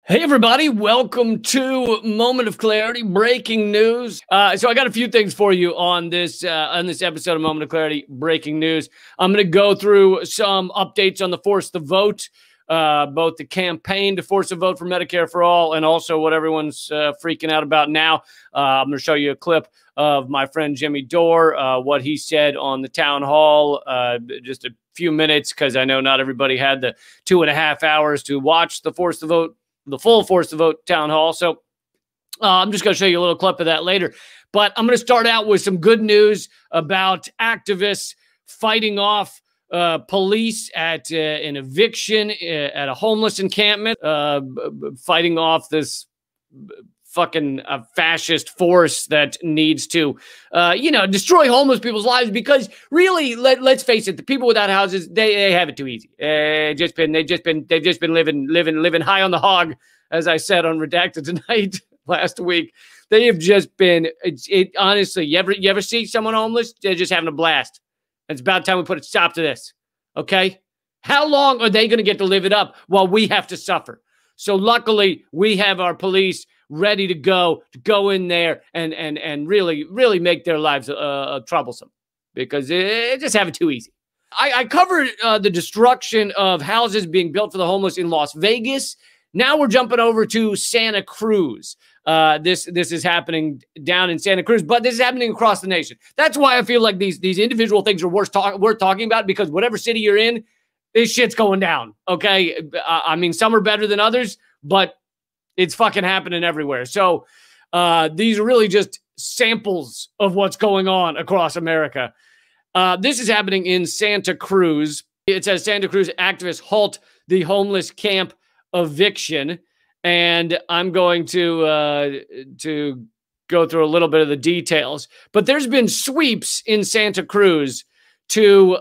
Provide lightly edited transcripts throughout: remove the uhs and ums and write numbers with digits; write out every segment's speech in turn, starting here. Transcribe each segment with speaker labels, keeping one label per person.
Speaker 1: Hey everybody, welcome to Moment of Clarity, breaking news. So I got a few things for you on this episode of Moment of Clarity, breaking news. I'm going to go through some updates on the Force the Vote, both the campaign to force a vote for Medicare for All and also what everyone's freaking out about now. I'm going to show you a clip of my friend Jimmy Dore, what he said on the town hall, just a few minutes, because I know not everybody had the 2.5 hours to watch the Force the Vote, the full Force the Vote town hall. So I'm just going to show you a little clip of that later. But I'm going to start out with some good news about activists fighting off police at an eviction at a homeless encampment, fighting off this fucking fascist force that needs to, destroy homeless people's lives. Because really, let's face it, the people without houses, they have it too easy. They've just been living high on the hog, as I said on Redacted Tonight last week. They have just been. Honestly, you ever see someone homeless? They're just having a blast. It's about time we put a stop to this. Okay, how long are they going to get to live it up while we have to suffer? So luckily, we have our police ready to go in there and really make their lives troublesome, because it just have it too easy. I covered the destruction of houses being built for the homeless in Las Vegas. Now we're jumping over to Santa Cruz. This is happening down in Santa Cruz, but this is happening across the nation. That's why I feel like these individual things are worth talking about, because whatever city you're in, this shit's going down. Okay, I mean, some are better than others, but it's fucking happening everywhere. So these are really just samples of what's going on across America. This is happening in Santa Cruz. It says Santa Cruz activists halt the homeless camp eviction. And I'm going to go through a little bit of the details. But there's been sweeps in Santa Cruz to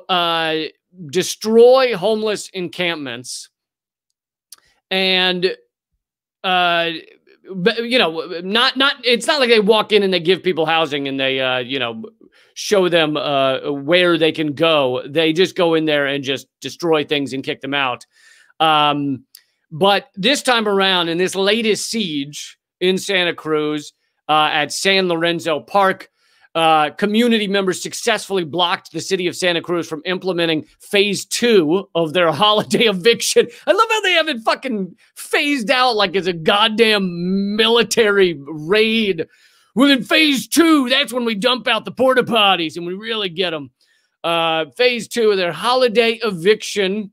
Speaker 1: destroy homeless encampments. And but, it's not like they walk in and they give people housing and they, show them where they can go. They just go in there and just destroy things and kick them out. But this time around, in this latest siege in Santa Cruz at San Lorenzo Park, community members successfully blocked the city of Santa Cruz from implementing phase 2 of their holiday eviction. I love how they have it fucking phased out like it's a goddamn military raid. Well, in phase 2, that's when we dump out the porta potties and we really get them. Phase 2 of their holiday eviction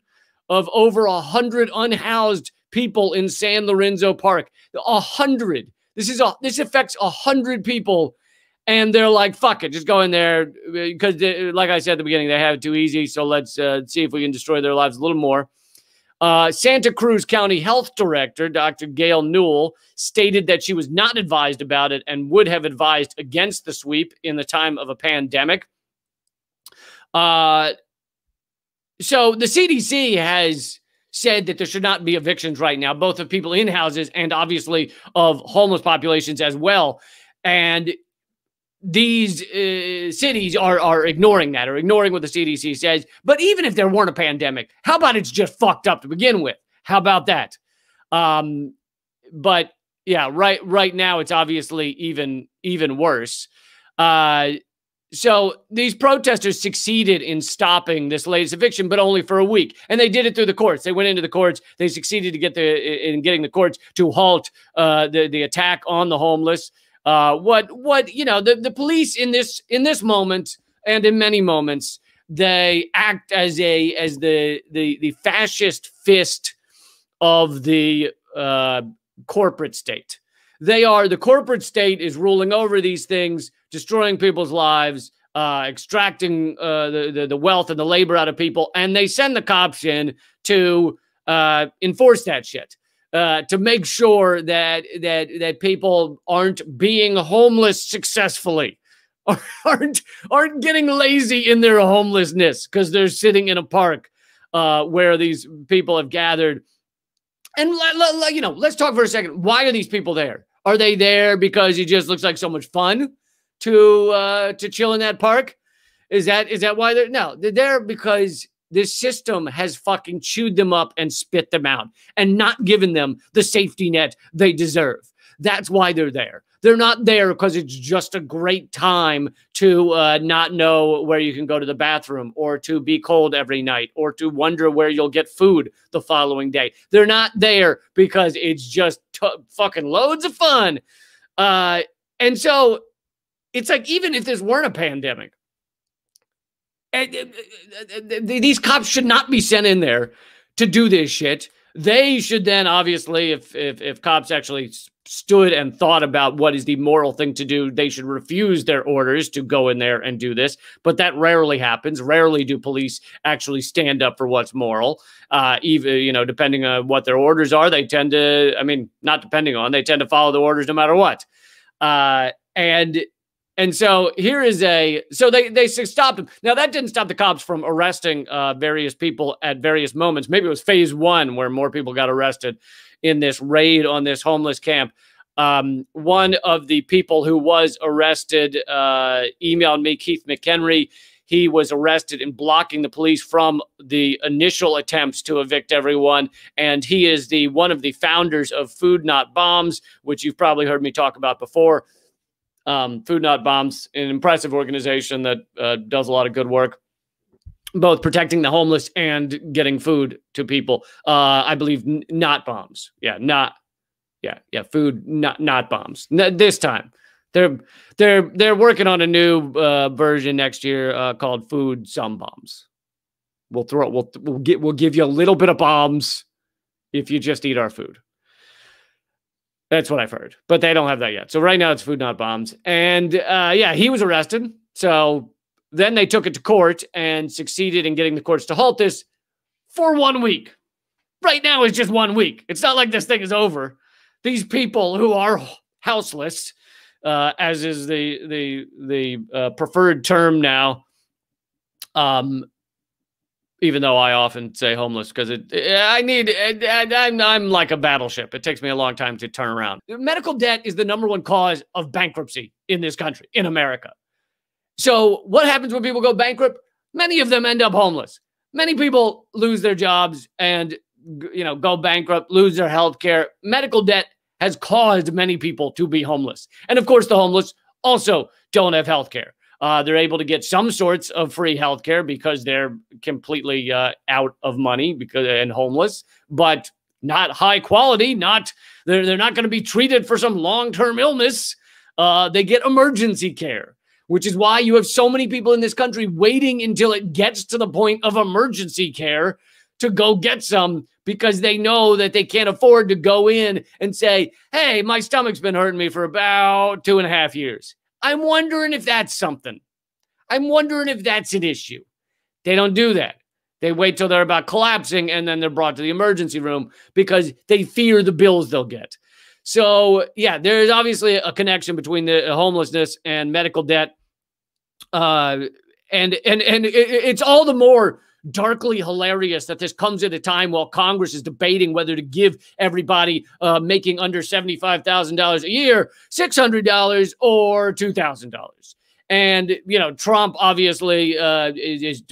Speaker 1: of over 100 unhoused people in San Lorenzo Park. 100. This affects 100 people. And they're like, fuck it, just go in there, because, like I said at the beginning, they have it too easy. So let's see if we can destroy their lives a little more. Santa Cruz County Health Director, Dr. Gail Newell, stated that she was not advised about it and would have advised against the sweep in the time of a pandemic. So the CDC has said that there should not be evictions right now, both of people in houses and obviously of homeless populations as well. And these cities are ignoring that, or ignoring what the CDC says. But even if there weren't a pandemic, how about it's just fucked up to begin with? How about that? But yeah, right now it's obviously even worse. So these protesters succeeded in stopping this latest eviction, but only for a week. And they did it through the courts. They went into the courts. They succeeded to getting the courts to halt the attack on the homeless. The police in this moment, and in many moments, they act as the fascist fist of the corporate state. The corporate state is ruling over these things, destroying people's lives, extracting the wealth and the labor out of people, and they send the cops in to enforce that shit. To make sure that people aren't being homeless successfully, aren't getting lazy in their homelessness because they're sitting in a park where these people have gathered. And let's talk for a second. Why are these people there? Are they there because it just looks like so much fun to chill in that park? Is that why they're? No, they're there because this system has fucking chewed them up and spit them out and not given them the safety net they deserve. That's why they're there. They're not there because it's just a great time to not know where you can go to the bathroom, or to be cold every night, or to wonder where you'll get food the following day. They're not there because it's just fucking loads of fun. And so it's like, even if this weren't a pandemic, these cops should not be sent in there to do this shit. They should then, obviously, if cops actually stood and thought about what is the moral thing to do, they should refuse their orders to go in there and do this. But that rarely happens. Rarely do police actually stand up for what's moral. Even, you know, depending on what their orders are, they tend to, I mean, not depending on, they tend to follow the orders no matter what. And so here is so they stopped him. Now, that didn't stop the cops from arresting various people at various moments. Maybe it was phase one where more people got arrested in this raid on this homeless camp. One of the people who was arrested emailed me, Keith McHenry. He was arrested in blocking the police from the initial attempts to evict everyone. And he is one of the founders of Food Not Bombs, which you've probably heard me talk about before. Food Not Bombs, an impressive organization that does a lot of good work, both protecting the homeless and getting food to people. I believe not bombs. Food not bombs. This time, they're working on a new version next year called Food Some Bombs. We'll give you a little bit of bombs if you just eat our food. That's what I've heard, but they don't have that yet. So right now it's Food Not Bombs. And he was arrested. So then they took it to court and succeeded in getting the courts to halt this for 1 week. Right now it's just 1 week. It's not like this thing is over. These people who are houseless, as is the preferred term now, even though I often say homeless because I'm like a battleship. It takes me a long time to turn around. Medical debt is the #1 cause of bankruptcy in this country, in America. So what happens when people go bankrupt? Many of them end up homeless. Many people lose their jobs and, you know, go bankrupt, lose their health care. Medical debt has caused many people to be homeless. And of course, the homeless also don't have health care. They're able to get some sorts of free healthcare because they're completely out of money and homeless, but not high quality. They're not going to be treated for some long-term illness. They get emergency care, which is why you have so many people in this country waiting until it gets to the point of emergency care to go get some, because they know that they can't afford to go in and say, hey, my stomach's been hurting me for about 2.5 years. I'm wondering if that's something. I'm wondering if that's an issue. They don't do that. They wait till they're about collapsing, and then they're brought to the emergency room because they fear the bills they'll get. So, yeah, there's obviously a connection between the homelessness and medical debt. And it's all the more darkly hilarious that this comes at a time while Congress is debating whether to give everybody making under $75,000 a year $600 or $2,000. And, you know, Trump obviously is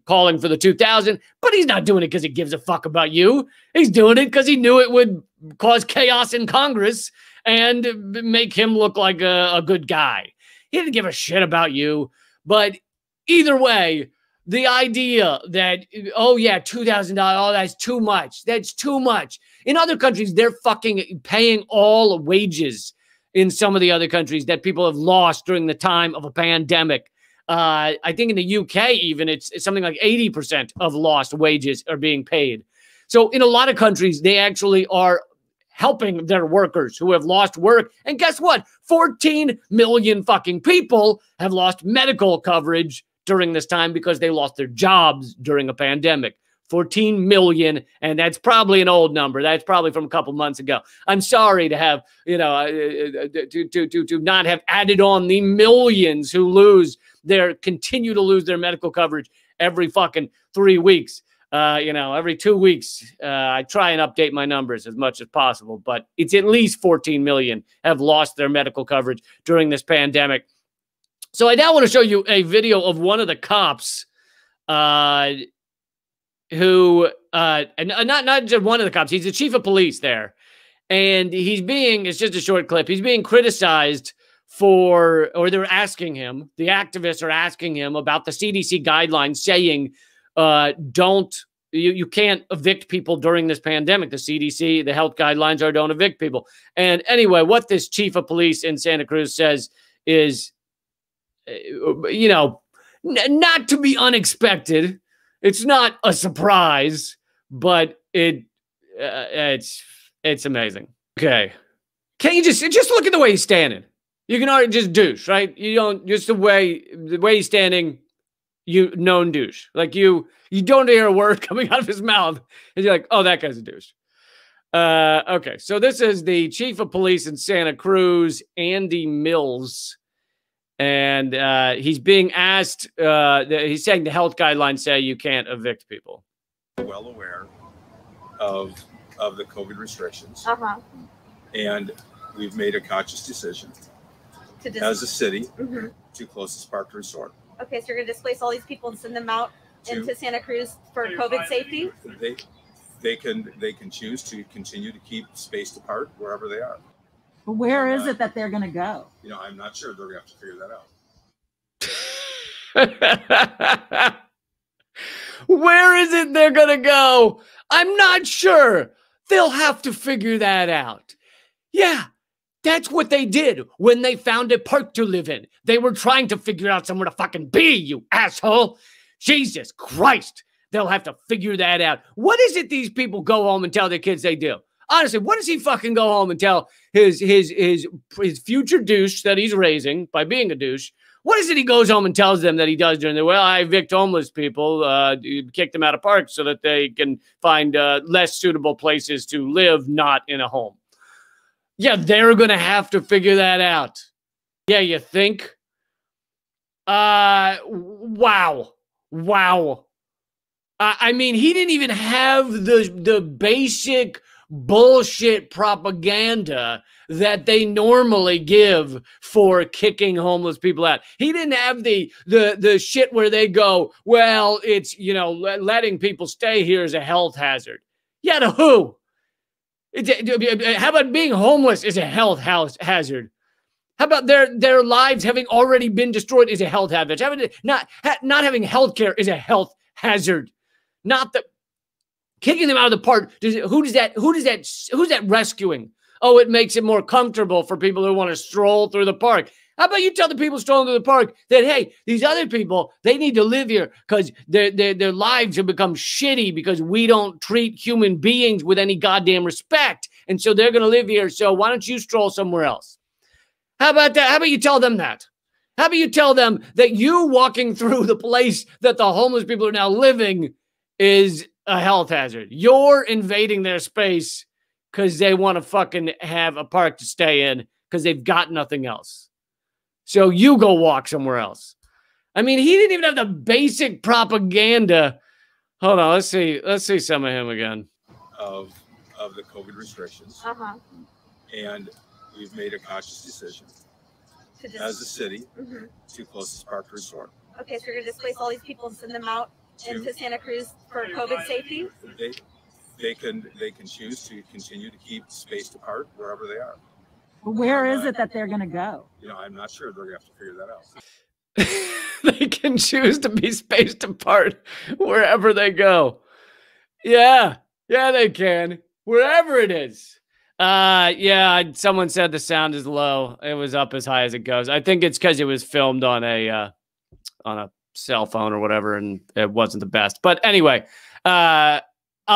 Speaker 1: calling for the $2,000, but he's not doing it because he gives a fuck about you. He's doing it because he knew it would cause chaos in Congress and make him look like a good guy. He didn't give a shit about you. But either way, the idea that, oh, yeah, $2,000, oh, that's too much. That's too much. In other countries, they're fucking paying all wages in some of the other countries that people have lost during the time of a pandemic. I think in the UK, even, it's something like 80% of lost wages are being paid. So in a lot of countries, they actually are helping their workers who have lost work. And guess what? 14 million fucking people have lost medical coverage during this time because they lost their jobs during a pandemic. 14 million, and that's probably an old number. That's probably from a couple months ago. I'm sorry to have, you know, to not have added on the millions who continue to lose their medical coverage every fucking 3 weeks. You know, every 2 weeks, I try and update my numbers as much as possible, but it's at least 14 million have lost their medical coverage during this pandemic. So I now want to show you a video of one of the cops who, and not just one of the cops, he's the chief of police there. And it's just a short clip, he's being criticized or they're asking him, the activists are asking him about the CDC guidelines saying, you can't evict people during this pandemic. The CDC, the health guidelines are don't evict people. And anyway, what this chief of police in Santa Cruz says is, not to be unexpected. It's not a surprise, but it's amazing. Okay. Can't you just look at the way he's standing? You can already just douche, right? You don't, just the way he's standing, known douche. Like you don't hear a word coming out of his mouth, and you're like, oh, that guy's a douche. Okay, so this is the chief of police in Santa Cruz, Andy Mills, and he's being asked. He's saying the health guidelines say you can't evict people.
Speaker 2: Well aware of the COVID restrictions, and we've made a conscious decision as a city to close this park to resort.
Speaker 3: Okay, so you're going to displace all these people and send them out into Santa Cruz for COVID safety?
Speaker 2: They can choose to continue to keep spaced apart wherever they are.
Speaker 4: But where is it that they're going to go?
Speaker 2: I'm not sure. They're going to have to figure that out.
Speaker 1: Where is it they're going to go? I'm not sure. They'll have to figure that out. Yeah. That's what they did when they found a park to live in. They were trying to figure out somewhere to fucking be, you asshole. Jesus Christ. They'll have to figure that out. What is it these people go home and tell their kids they do? Honestly, what does he fucking go home and tell his future douche that he's raising by being a douche? What is it he goes home and tells them that he does during the, well, I evict homeless people, kick them out of parks so that they can find less suitable places to live, not in a home. Yeah, they're going to have to figure that out. Yeah, you think? Wow. I mean, he didn't even have the basic bullshit propaganda that they normally give for kicking homeless people out. He didn't have the shit where they go, well, it's, letting people stay here is a health hazard. Yeah, to who? How about being homeless is a health hazard? How about their lives having already been destroyed is a health hazard? Not having health care is a health hazard. Not the kicking them out of the park. Who's that rescuing? Oh, it makes it more comfortable for people who want to stroll through the park. How about you tell the people strolling through the park that, hey, these other people, they need to live here because their lives have become shitty because we don't treat human beings with any goddamn respect. And so they're going to live here. So why don't you stroll somewhere else? How about that? How about you tell them that? How about you tell them that you walking through the place that the homeless people are now living is a health hazard? You're invading their space because they want to fucking have a park to stay in because they've got nothing else. So you go walk somewhere else. I mean, he didn't even have the basic propaganda. Hold on, let's see some of him again.
Speaker 2: Of the COVID restrictions. And we've made a conscious decision as a city to close this park to resort.
Speaker 3: Okay, so you're going to displace all these people and send them out into Santa Cruz for COVID safety?
Speaker 2: They can choose to continue to keep spaced apart wherever they are.
Speaker 4: Where is it that they're going to go?
Speaker 2: I'm not sure. They're going to have to figure that
Speaker 1: out. They can choose to be spaced apart wherever they go. Yeah, they can. Wherever it is. Yeah, someone said the sound is low. It was up as high as it goes. I think it's because it was filmed on a cell phone or whatever, and it wasn't the best. But anyway, I'll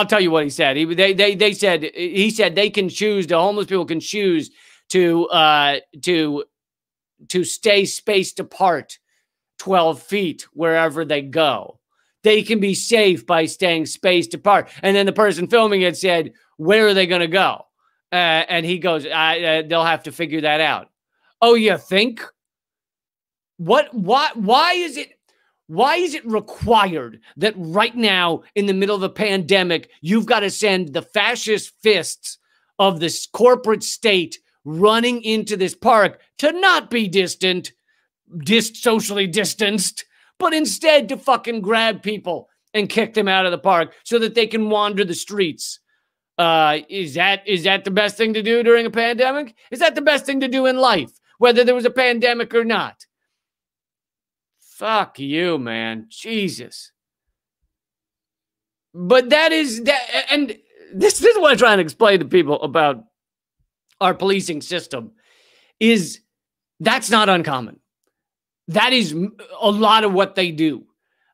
Speaker 1: tell you what he said. He said they can choose. The homeless people can choose to stay spaced apart 12 feet wherever they go. They can be safe by staying spaced apart. And then the person filming it said, where are they going to go? And he goes, they'll have to figure that out. Oh, you think? Why is it required that right now in the middle of a pandemic, you've got to send the fascist fists of this corporate state running into this park to not be socially distanced, but instead to fucking grab people and kick them out of the park so that they can wander the streets. Is that the best thing to do during a pandemic? Is that the best thing to do in life, whether there was a pandemic or not? Fuck you, man. Jesus. But that is that, and this is what I'm trying to explain to people about our policing system, is that's not uncommon. That is a lot of what they do.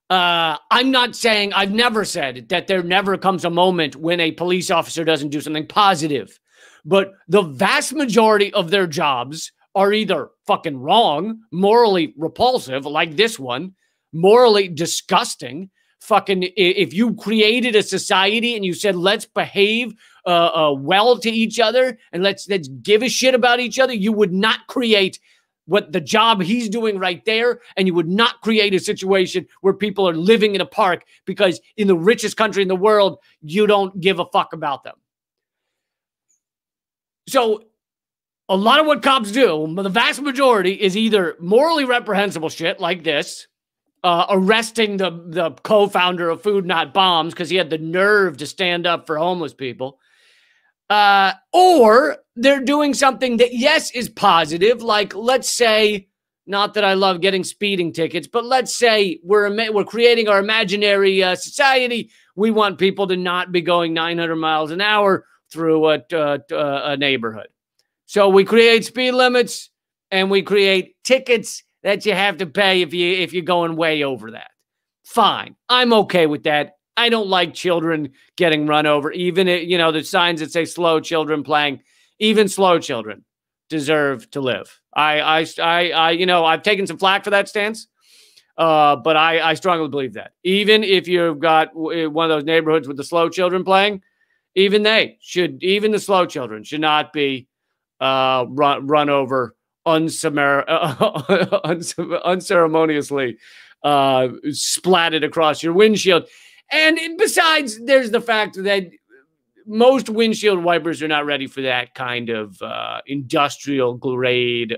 Speaker 1: I'm not saying, I've never said that there never comes a moment when a police officer doesn't do something positive, but the vast majority of their jobs are either fucking wrong, morally repulsive, like this one, morally disgusting. Fucking, if you created a society and you said, let's behave well to each other and let's give a shit about each other, you would not create what the job he's doing right there, and you would not create a situation where people are living in a park because in the richest country in the world, you don't give a fuck about them. So a lot of what cops do, the vast majority, is either morally reprehensible shit like this, arresting the co-founder of Food Not Bombs because he had the nerve to stand up for homeless people, or they're doing something that, yes, is positive. Like, let's say, not that I love getting speeding tickets, but let's say we're creating our imaginary society. We want people to not be going 900 miles an hour through a neighborhood. So we create speed limits and we create tickets that you have to pay if you're going way over that. Fine. I'm okay with that. I don't like children getting run over. Even, the signs that say slow children playing, even slow children deserve to live. I've taken some flack for that stance, but I strongly believe that. Even if you've got one of those neighborhoods with the slow children playing, even the slow children should not be run over unceremoniously, splatted across your windshield. And besides, there's the fact that most windshield wipers are not ready for that kind of industrial grade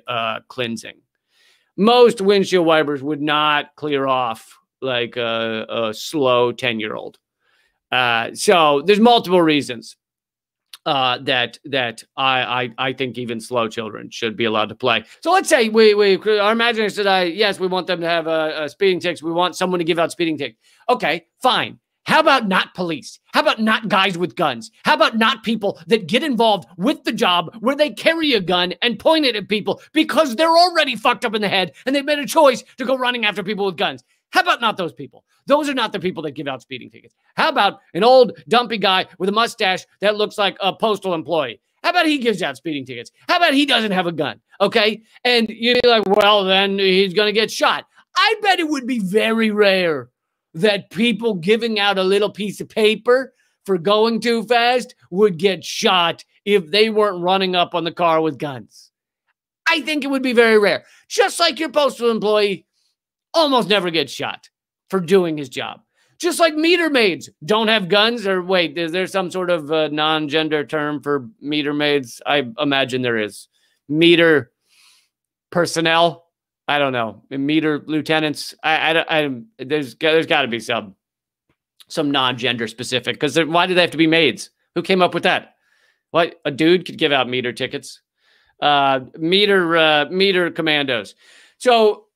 Speaker 1: cleansing. Most windshield wipers would not clear off like a slow 10-year-old. So there's multiple reasons that I think even slow children should be allowed to play. So let's say our imaginary said, yes, we want them to have a speeding tickets. We want someone to give out speeding tickets. Okay, fine. How about not police? How about not guys with guns? How about not people that get involved with the job where they carry a gun and point it at people because they're already fucked up in the head and they've made a choice to go running after people with guns? How about not those people? Those are not the people that give out speeding tickets. How about an old dumpy guy with a mustache that looks like a postal employee? How about he gives out speeding tickets? How about he doesn't have a gun? Okay. And you're like, well, then he's going to get shot. I bet it would be very rare that people giving out a little piece of paper for going too fast would get shot if they weren't running up on the car with guns. I think it would be very rare. Just like your postal employee almost never gets shot for doing his job. Just like meter maids don't have guns. Or wait, is there some sort of non-gender term for meter maids? I imagine there is. Meter personnel. I don't know. Meter lieutenants. There's got to be some non-gender specific. Because why do they have to be maids? Who came up with that? What, a dude could give out meter tickets? Meter commandos. So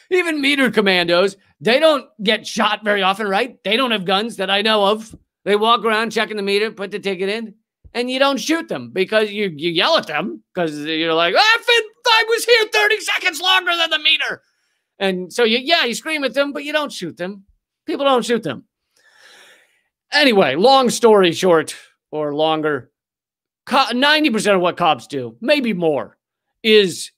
Speaker 1: even meter commandos, they don't get shot very often, right? They don't have guns that I know of. They walk around checking the meter, put the ticket in, and you don't shoot them because you yell at them because you're like, I was here 30 seconds longer than the meter. And so you scream at them, but you don't shoot them. People don't shoot them. Anyway, long story short or longer, 90% of what cops do, maybe more, is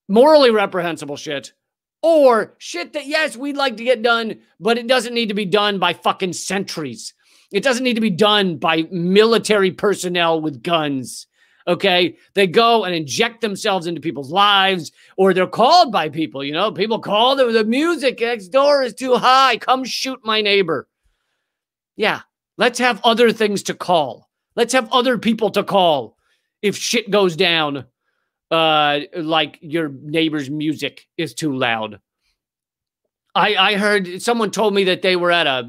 Speaker 1: morally reprehensible shit, or shit that, yes, we'd like to get done, but it doesn't need to be done by fucking sentries. It doesn't need to be done by military personnel with guns, okay? They go and inject themselves into people's lives, or they're called by people, People call them, the music next door is too high. Come shoot my neighbor. Yeah, let's have other things to call. Let's have other people to call if shit goes down. Like your neighbor's music is too loud. I heard someone told me that they were at I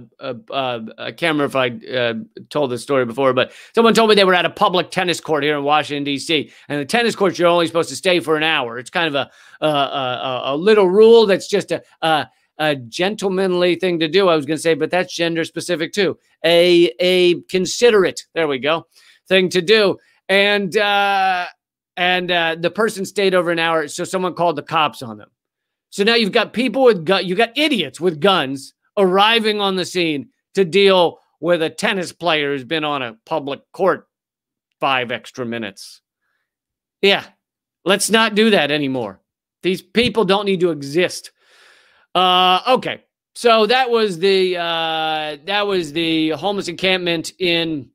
Speaker 1: can't remember if I told this story before, but someone told me they were at a public tennis court here in Washington, D.C. And the tennis courts, you're only supposed to stay for an hour. It's kind of a little rule that's just a gentlemanly thing to do, I was going to say, but that's gender specific too. A considerate, there we go, thing to do. And the person stayed over an hour, so someone called the cops on them. So now you've got people with you got idiots with guns arriving on the scene to deal with a tennis player who's been on a public court 5 extra minutes. Yeah, let's not do that anymore. These people don't need to exist. Okay, so that was the homeless encampment in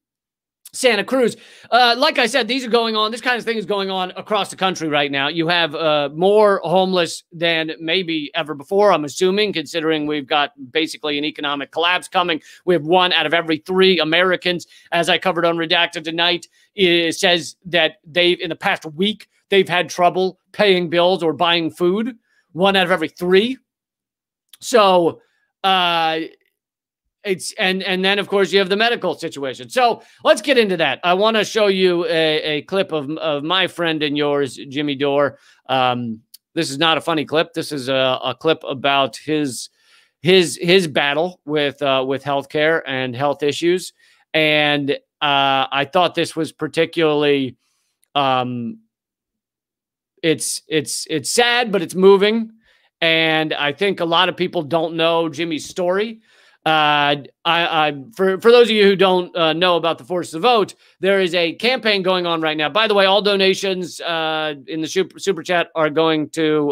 Speaker 1: Santa Cruz. Like I said, these are going on. This kind of thing is going on across the country right now. You have more homeless than maybe ever before, I'm assuming, considering we've got basically an economic collapse coming. We have 1 out of every 3 Americans, as I covered on Redacted tonight, says that in the past week, they've had trouble paying bills or buying food. 1 out of every 3. So, and then of course you have the medical situation. So let's get into that. I want to show you a clip of my friend and yours, Jimmy Dore. This is not a funny clip. This is a clip about his battle with healthcare and health issues. And I thought this was particularly, it's sad, but it's moving. And I think a lot of people don't know Jimmy's story. For those of you who don't know about the Force to Vote, there is a campaign going on right now. By the way, all donations in the super chat are going to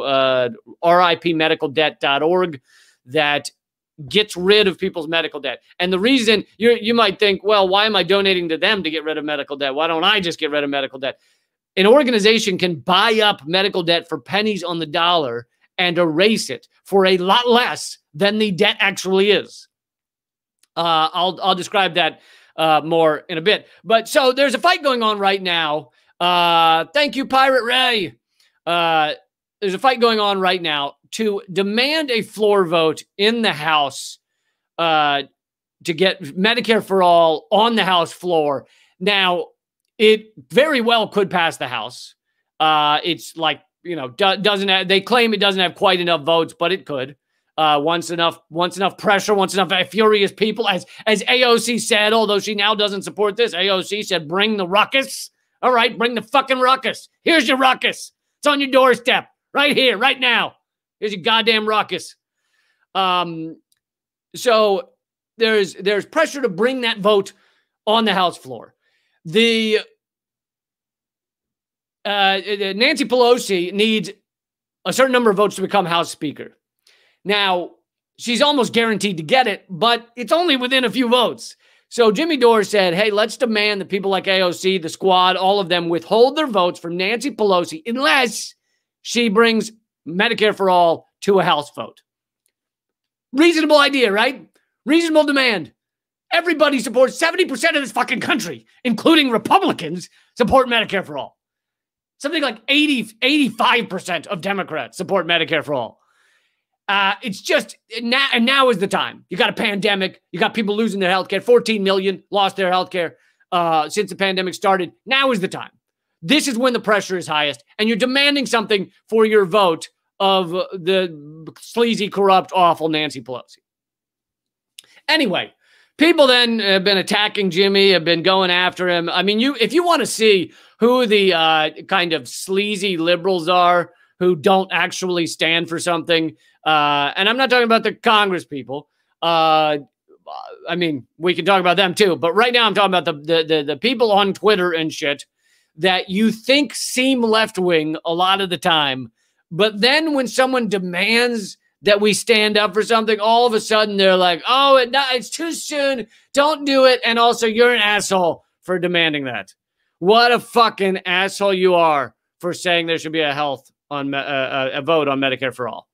Speaker 1: ripmedicaldebt.org that gets rid of people's medical debt. And the reason you might think, well, why am I donating to them to get rid of medical debt? Why don't I just get rid of medical debt? An organization can buy up medical debt for pennies on the dollar and erase it for a lot less than the debt actually is. I'll describe that more in a bit. But so there's a fight going on right now. Thank you, Pirate Ray. There's a fight going on right now to demand a floor vote in the House to get Medicare for all on the House floor. Now, it very well could pass the House. It's like, doesn't have, they claim it doesn't have quite enough votes, but it could. Once enough pressure, once enough furious people, as AOC said, although she now doesn't support this, AOC said, bring the ruckus. All right, bring the fucking ruckus. Here's your ruckus. It's on your doorstep right here, right now. Here's your goddamn ruckus. So there's pressure to bring that vote on the House floor. The Nancy Pelosi needs a certain number of votes to become House Speaker. Now, she's almost guaranteed to get it, but it's only within a few votes. So Jimmy Dore said, hey, let's demand that people like AOC, the squad, all of them withhold their votes from Nancy Pelosi unless she brings Medicare for all to a House vote. Reasonable idea, right? Reasonable demand. Everybody supports 70% of this fucking country, including Republicans, support Medicare for all. Something like 85% of Democrats support Medicare for all. It's just now is the time. You got a pandemic. You got people losing their health care. 14 million lost their health care since the pandemic started. Now is the time. This is when the pressure is highest, and you're demanding something for your vote of the sleazy, corrupt, awful Nancy Pelosi. Anyway, people then have been attacking Jimmy, have been going after him. I mean, if you want to see who the kind of sleazy liberals are who don't actually stand for something, and I'm not talking about the Congress people. I mean, we can talk about them too, but right now I'm talking about the people on Twitter and shit that you think seem left-wing a lot of the time, but then when someone demands that we stand up for something, all of a sudden they're like, oh, it's too soon, don't do it, and also you're an asshole for demanding that. What a fucking asshole you are for saying there should be a vote on Medicare for all.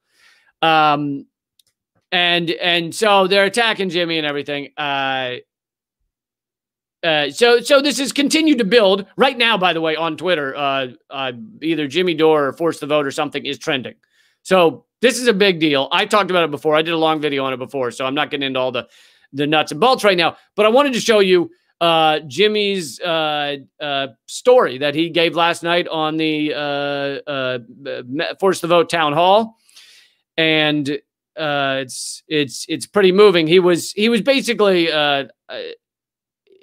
Speaker 1: And so they're attacking Jimmy and everything. So this has continued to build. Right now, by the way, on Twitter, either Jimmy Dore or Force the Vote or something is trending. So this is a big deal. I talked about it before. I did a long video on it before, so I'm not getting into all the nuts and bolts right now. But I wanted to show you Jimmy's story that he gave last night on the Force the Vote town hall, and it's pretty moving. He was basically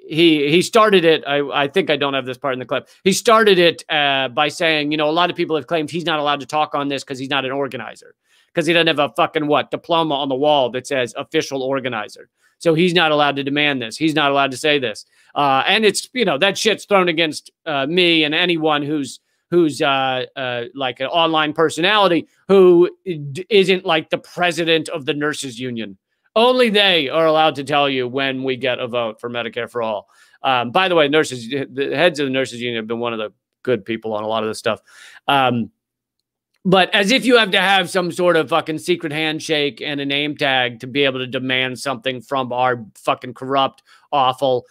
Speaker 1: he started it. I think I don't have this part in the clip. He started it by saying, you know, a lot of people have claimed he's not allowed to talk on this because he's not an organizer, because he doesn't have a fucking diploma on the wall that says official organizer. So he's not allowed to demand this. He's not allowed to say this. And it's, you know, that shit's thrown against me and anyone who's like an online personality who isn't like the president of the nurses union. Only they are allowed to tell you when we get a vote for Medicare for all. By the way, the heads of the nurses union have been one of the good people on a lot of this stuff. But as if you have to have some sort of fucking secret handshake and a name tag to be able to demand something from our fucking corrupt, awful,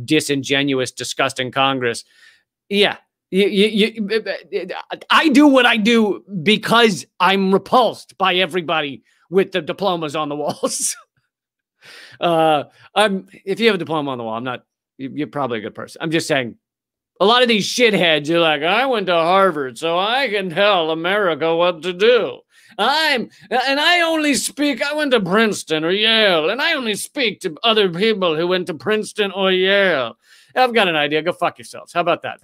Speaker 1: disingenuous, disgusting Congress. Yeah. I do what I do because I'm repulsed by everybody with the diplomas on the walls. If you have a diploma on the wall, you're probably a good person. I'm just saying, a lot of these shitheads are like, I went to Harvard, so I can tell America what to do. I went to Princeton or Yale, and I only speak to other people who went to Princeton or Yale. I've got an idea. Go fuck yourselves. How about that?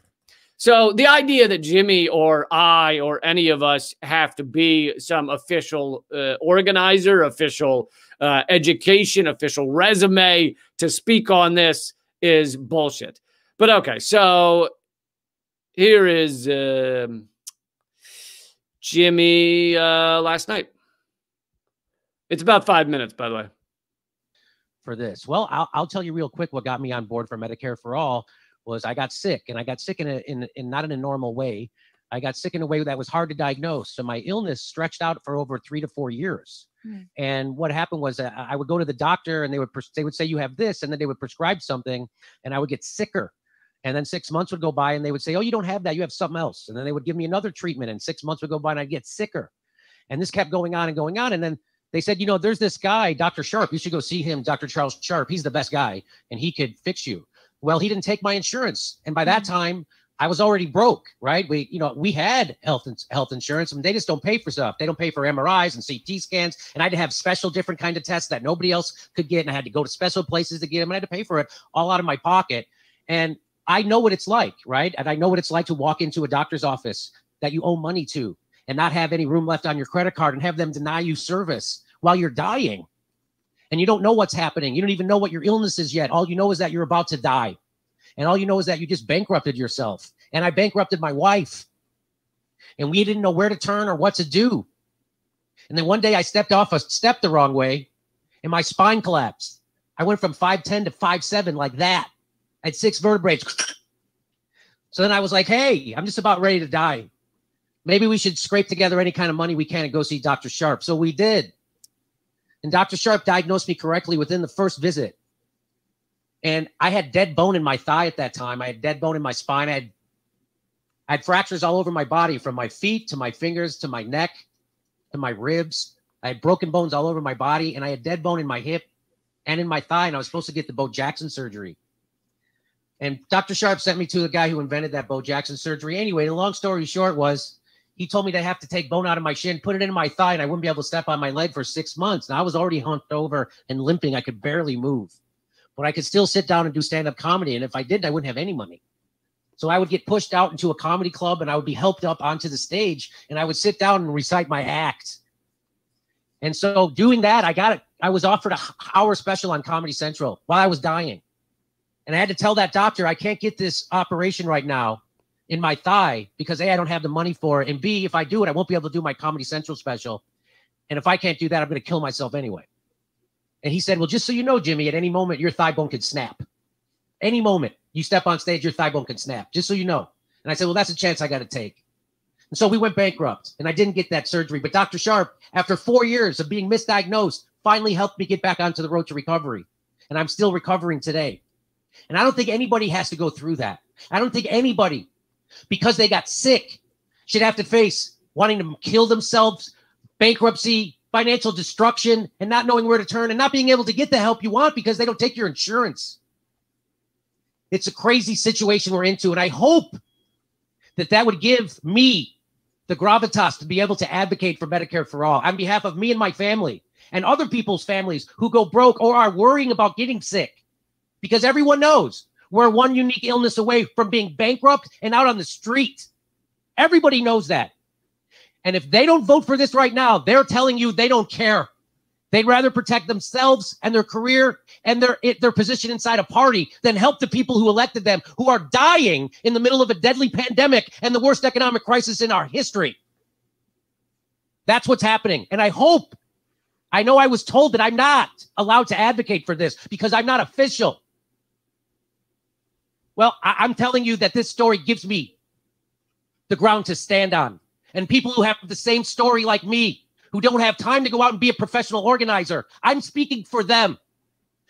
Speaker 1: So the idea that Jimmy or I or any of us have to be some official organizer, official education, official resume to speak on this is bullshit. But okay, so here is Jimmy last night. It's about 5 minutes, by the way.
Speaker 5: For this. Well, I'll tell you real quick what got me on board for Medicare for All was I got sick, and I got sick in not in a normal way. I got sick in a way that was hard to diagnose. So my illness stretched out for over 3 to 4 years. And what happened was I would go to the doctor, and they would say, you have this, and then they would prescribe something, and I would get sicker. And then 6 months would go by, and they would say, oh, you don't have that. You have something else. And then they would give me another treatment, and 6 months would go by, and I'd get sicker. And this kept going on and going on. And then they said, you know, there's this guy, Dr. Sharp. You should go see him, Dr. Charles Sharp. He's the best guy, and he could fix you. Well, he didn't take my insurance. And by that time, I was already broke, right? We had health insurance, and they just don't pay for stuff. They don't pay for MRIs and CT scans. And I had to have special different kind of tests that nobody else could get. And I had to go to special places to get them. And I had to pay for it all out of my pocket. And I know what it's like, right? And I know what it's like to walk into a doctor's office that you owe money to and not have any room left on your credit card and have them deny you service while you're dying. And you don't know what's happening. You don't even know what your illness is yet. All you know is that you're about to die. And all you know is that you just bankrupted yourself. And I bankrupted my wife. And we didn't know where to turn or what to do. And then one day I stepped off a step the wrong way and my spine collapsed. I went from 5'10" to 5'7" like that. I had 6 vertebrae. So then I was like, hey, I'm just about ready to die. Maybe we should scrape together any kind of money we can and go see Dr. Sharp. So we did. And Dr. Sharp diagnosed me correctly within the first visit. And I had dead bone in my thigh at that time. I had dead bone in my spine. I had fractures all over my body, from my feet to my fingers to my neck to my ribs. I had broken bones all over my body, and I had dead bone in my hip and in my thigh, and I was supposed to get the Bo Jackson surgery. And Dr. Sharp sent me to the guy who invented that Bo Jackson surgery. Anyway, the long story short was he told me to have to take bone out of my shin, put it in my thigh, and I wouldn't be able to step on my leg for 6 months. And I was already hunched over and limping. I could barely move. But I could still sit down and do stand-up comedy. And if I didn't, I wouldn't have any money. So I would get pushed out into a comedy club, and I would be helped up onto the stage, and I would sit down and recite my act. And so doing that, I was offered an hour special on Comedy Central while I was dying. And I had to tell that doctor, I can't get this operation right now in my thigh because A, I don't have the money for it. And B, if I do it, I won't be able to do my Comedy Central special. And if I can't do that, I'm going to kill myself anyway. And he said, well, just so you know, Jimmy, at any moment, your thigh bone could snap. Any moment you step on stage, your thigh bone can snap, just so you know. And I said, well, that's a chance I got to take. And so we went bankrupt, and I didn't get that surgery. But Dr. Sharp, after 4 years of being misdiagnosed, finally helped me get back onto the road to recovery. And I'm still recovering today. And I don't think anybody has to go through that. I don't think anybody, because they got sick, should have to face wanting to kill themselves, bankruptcy, financial destruction, and not knowing where to turn and not being able to get the help you want because they don't take your insurance. It's a crazy situation we're into, and I hope that that would give me the gravitas to be able to advocate for Medicare for all on behalf of me and my family and other people's families who go broke or are worrying about getting sick, because everyone knows we're one unique illness away from being bankrupt and out on the street. Everybody knows that. And if they don't vote for this right now, they're telling you they don't care. They'd rather protect themselves and their career and their position inside a party than help the people who elected them, who are dying in the middle of a deadly pandemic and the worst economic crisis in our history. That's what's happening. And I know I was told that I'm not allowed to advocate for this because I'm not official. Well, I'm telling you that this story gives me the ground to stand on. And people who have the same story like me, who don't have time to go out and be a professional organizer, I'm speaking for them.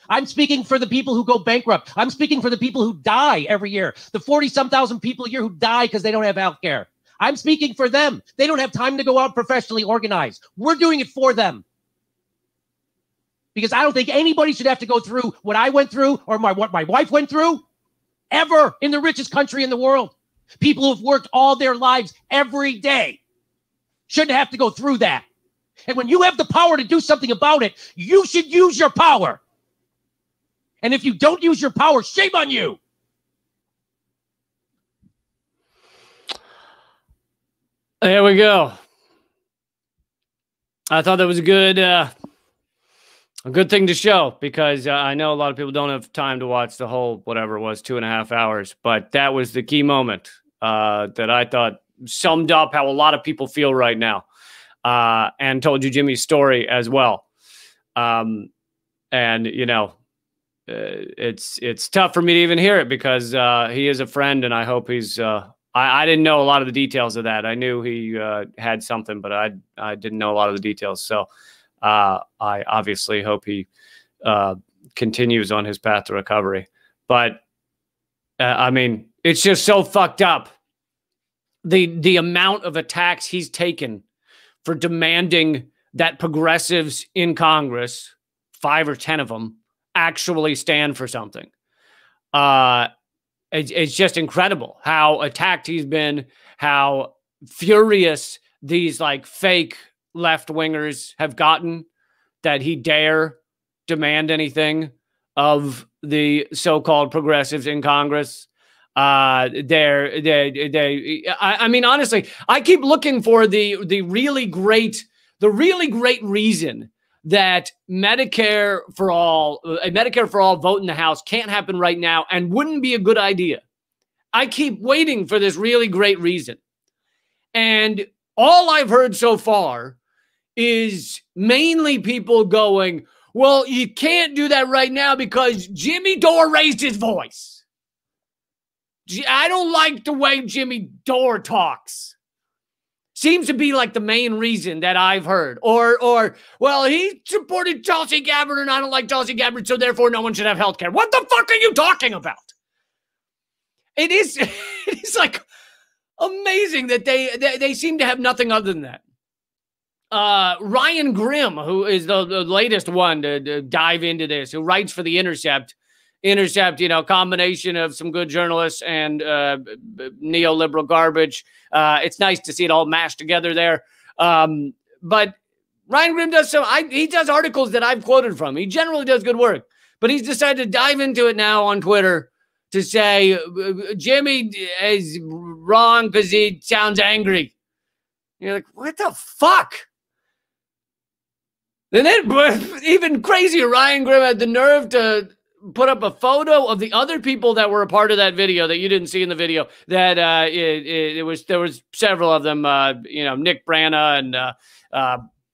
Speaker 5: I'm speaking for the people who go bankrupt. I'm speaking for the people wwho die every year. The 40-some thousand people a year who die because they don't have health care. I'm speaking for them. They don't have time to go out professionally organize. We're doing it for them. Because I don't think anybody should have to go through what I went through or what my wife went through ever in the richest country in the world. People who have worked all their lives every day shouldn't have to go through that. And when you have the power to do something about it, you should use your power. And if you don't use your power, shame on you.
Speaker 1: There we go. I thought that was a good thing to show, because I know a lot of people don't have time to watch the whole, whatever it was, 2.5 hours. But that was the key moment that I thought summed up how a lot of people feel right now. And told you Jimmy's story as well. And, you know, it's tough for me to even hear it because he is a friend, and I hope he's I didn't know a lot of the details of that. I knew he had something, but I didn't know a lot of the details. So I obviously hope he continues on his path to recovery. But I mean, it's just so fucked up. The amount of attacks he's taken for demanding that progressives in Congress, 5 or 10 of them, actually stand for something. It's just incredible how attacked he's been, how furious these like fake left-wingers have gotten that he dare demand anything of the so-called progressives in Congress. I mean, honestly, I keep looking for the really great reason that Medicare for all, a Medicare for all vote in the House can't happen right now and wouldn't be a good idea. I keep waiting for this really great reason. And all I've heard so far is mainly people going, well, you can't do that right now because Jimmy Dore raised his voice. I don't like the way Jimmy Dore talks. Seems to be like the main reason that I've heard. Or well, he supported Tulsi Gabbard and I don't like Tulsi Gabbard, so therefore no one should have health care. What the fuck are you talking about? It is like amazing that they seem to have nothing other than that. Ryan Grimm, who is the latest one to dive into this, who writes for The Intercept, you know, combination of some good journalists and neoliberal garbage. It's nice to see it all mashed together there. But Ryan Grimm does he does articles that I've quoted from. He generally does good work, but he's decided to dive into it now on Twitter to say Jimmy is wrong because he sounds angry. You're like, what the fuck? And then even crazier, Ryan Grimm had the nerve to put up a photo of the other people that were a part of that video that you didn't see in the video. That there was several of them. You know, Nick Brana and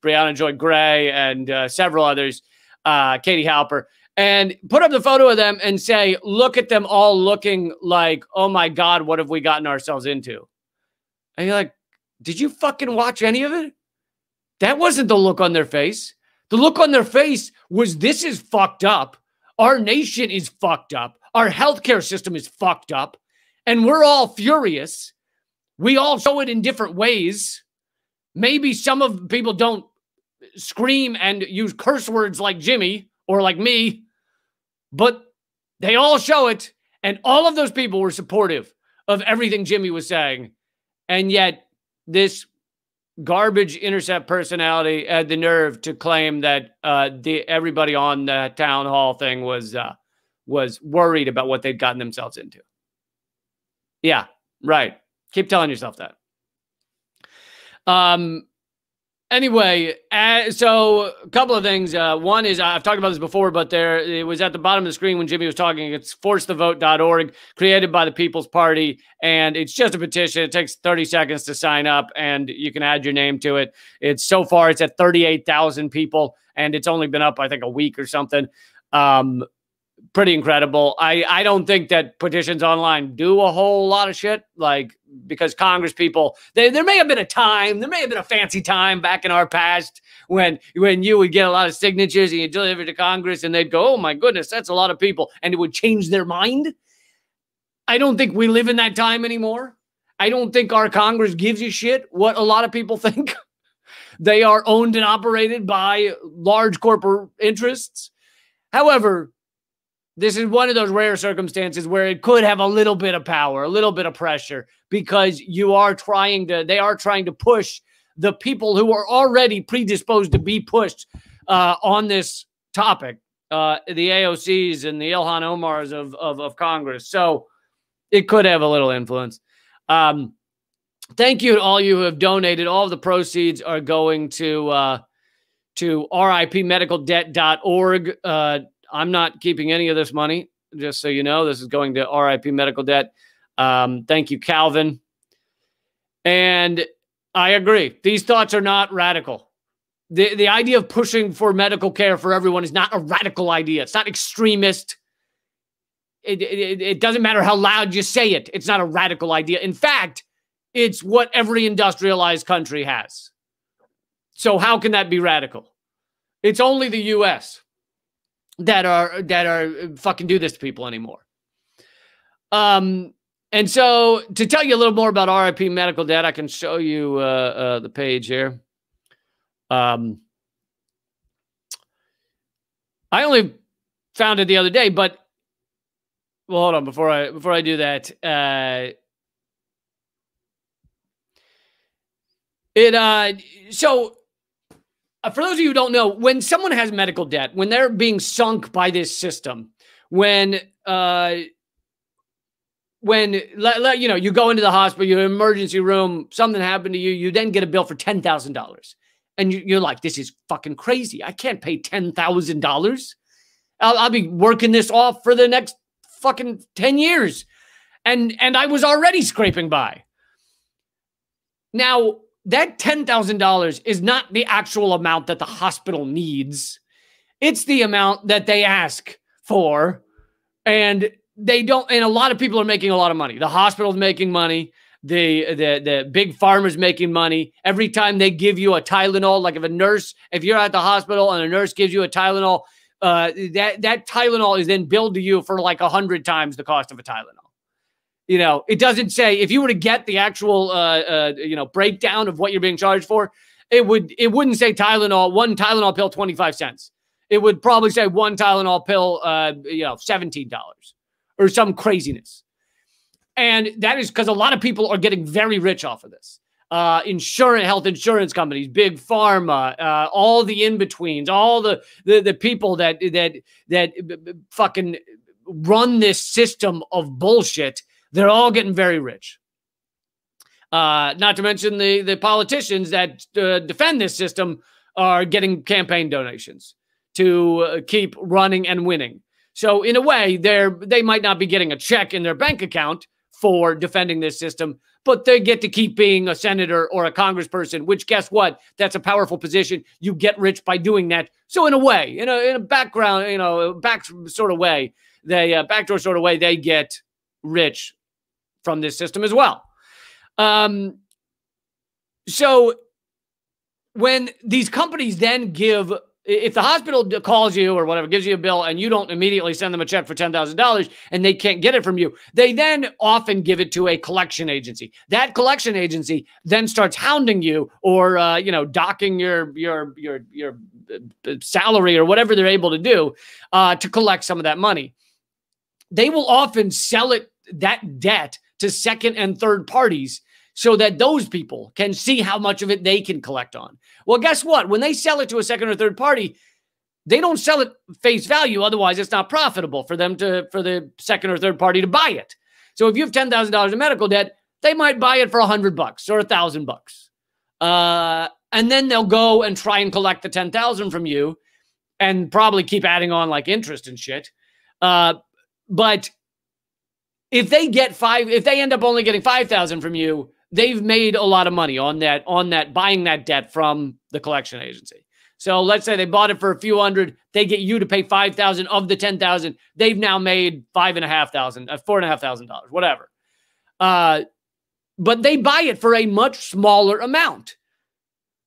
Speaker 1: Brianna Joy Gray and several others, Katie Halper, and put up the photo of them and say, look at them all looking like, oh my God, what have we gotten ourselves into? And you're like, did you fucking watch any of it? That wasn't the look on their face. The look on their face was, this is fucked up. Our nation is fucked up. Our healthcare system is fucked up. And we're all furious. We all show it in different ways. Maybe some of people don't scream and use curse words like Jimmy or like me, but they all show it. And all of those people were supportive of everything Jimmy was saying. And yet this garbage Intercept personality had the nerve to claim that everybody on the town hall thing was worried about what they'd gotten themselves into. Yeah, right. Keep telling yourself that. Anyway, so a couple of things. One is, I've talked about this before, but it was at the bottom of the screen when Jimmy was talking. It's forcethevote.org, created by the People's Party, and it's just a petition. It takes 30 seconds to sign up, and you can add your name to it. So far, it's at 38,000 people, and it's only been up, I think, a week or something. Pretty incredible. I don't think that petitions online do a whole lot of shit, like, because Congress people, there may have been a fancy time back in our past when you would get a lot of signatures and you deliver to Congress and they'd go, oh my goodness, that's a lot of people, and it would change their mind. I don't think we live in that time anymore. I don't think our Congress gives a shit what a lot of people think. They are owned and operated by large corporate interests. However, this is one of those rare circumstances where it could have a little bit of power, a little bit of pressure, because they are trying to push the people who are already predisposed to be pushed on this topic, the AOCs and the Ilhan Omars of Congress. So it could have a little influence. Thank you to all you who have donated. All of the proceeds are going to ripmedicaldebt.org. I'm not keeping any of this money, just so you know. This is going to RIP Medical Debt. Thank you, Calvin. And I agree. These thoughts are not radical. The idea of pushing for medical care for everyone is not a radical idea. It's not extremist. It doesn't matter how loud you say it. It's not a radical idea. In fact, it's what every industrialized country has. So how can that be radical? It's only the U.S. that are fucking do this to people anymore. And so to tell you a little more about RIP Medical Debt, I can show you the page here. I only found it the other day, but well, hold on before I do that. So for those of you who don't know, when someone has medical debt, when they're being sunk by this system, when you go into the hospital, you're in an emergency room, something happened to you, you then get a bill for $10,000. And you're like, this is fucking crazy. I can't pay $10,000. I'll be working this off for the next fucking 10 years. And I was already scraping by. Now, that $10,000 is not the actual amount that the hospital needs. It's the amount that they ask for. And they don't, and a lot of people are making a lot of money. The hospital's making money. The big pharma's making money. Every time they give you a Tylenol, like if you're at the hospital and a nurse gives you a Tylenol, that Tylenol is then billed to you for like 100 times the cost of a Tylenol. You know, it doesn't say, if you were to get the actual, breakdown of what you're being charged for, it wouldn't say Tylenol, one Tylenol pill, 25 cents. It would probably say one Tylenol pill, $17 or some craziness. And that is because a lot of people are getting very rich off of this. Health insurance companies, big pharma, all the in-betweens, all the people that fucking run this system of bullshit. They're all getting very rich. Not to mention the politicians that defend this system are getting campaign donations to keep running and winning. So in a way, they might not be getting a check in their bank account for defending this system, but they get to keep being a senator or a congressperson, which, guess what? That's a powerful position. You get rich by doing that. So in a way, in a background, backdoor sort of way, they get rich from this system as well. So when these companies then give if the hospital calls you or whatever, gives you a bill, and you don't immediately send them a check for $10,000 and they can't get it from you, they then often give it to a collection agency. That collection agency then starts hounding you or, docking your salary or whatever they're able to do to collect some of that money. They will often sell that debt to second and third parties so that those people can see how much of it they can collect on. Well, guess what? When they sell it to a second or third party, they don't sell it face value. Otherwise, it's not profitable for the second or third party to buy it. So if you have $10,000 in medical debt, they might buy it for $100 or $1,000. And then they'll go and try and collect the $10,000 from you and probably keep adding on like interest and shit. But if they end up only getting $5,000 from you, they've made a lot of money on that buying that debt from the collection agency. So let's say they bought it for a few hundred, they get you to pay $5,000 of the $10,000. They've now made $5,500, $4,500, whatever. But they buy it for a much smaller amount.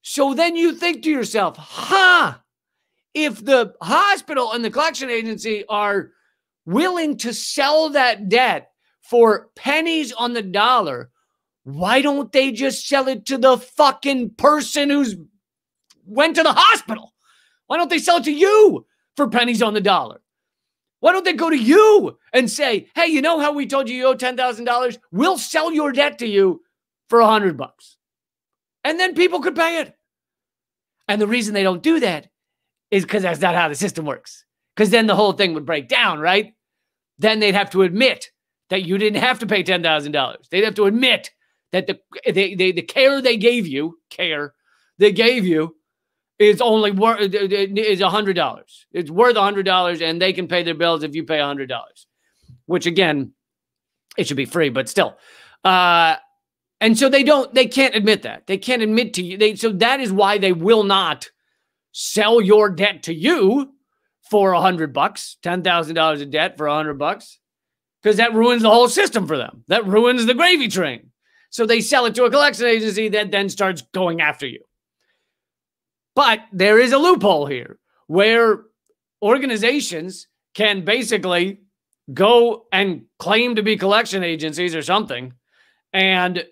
Speaker 1: So then you think to yourself, if the hospital and the collection agency are willing to sell that debt for pennies on the dollar, why don't they just sell it to the fucking person who's went to the hospital? Why don't they sell it to you for pennies on the dollar? Why don't they go to you and say, hey, you know how we told you owe $10,000? We'll sell your debt to you for $100. And then people could pay it. And the reason they don't do that is because that's not how the system works. Because then the whole thing would break down, right? Then they'd have to admit that you didn't have to pay $10,000. They'd have to admit that the care they gave you is only is $100. It's worth $100, and they can pay their bills if you pay $100. Which again, it should be free, but still. And so they can't admit that. They can't admit to you. So that is why they will not sell your debt to you for $100, $10,000 of debt for $100, because that ruins the whole system for them. That ruins the gravy train. So they sell it to a collection agency that then starts going after you. But there is a loophole here where organizations can basically go and claim to be collection agencies or something and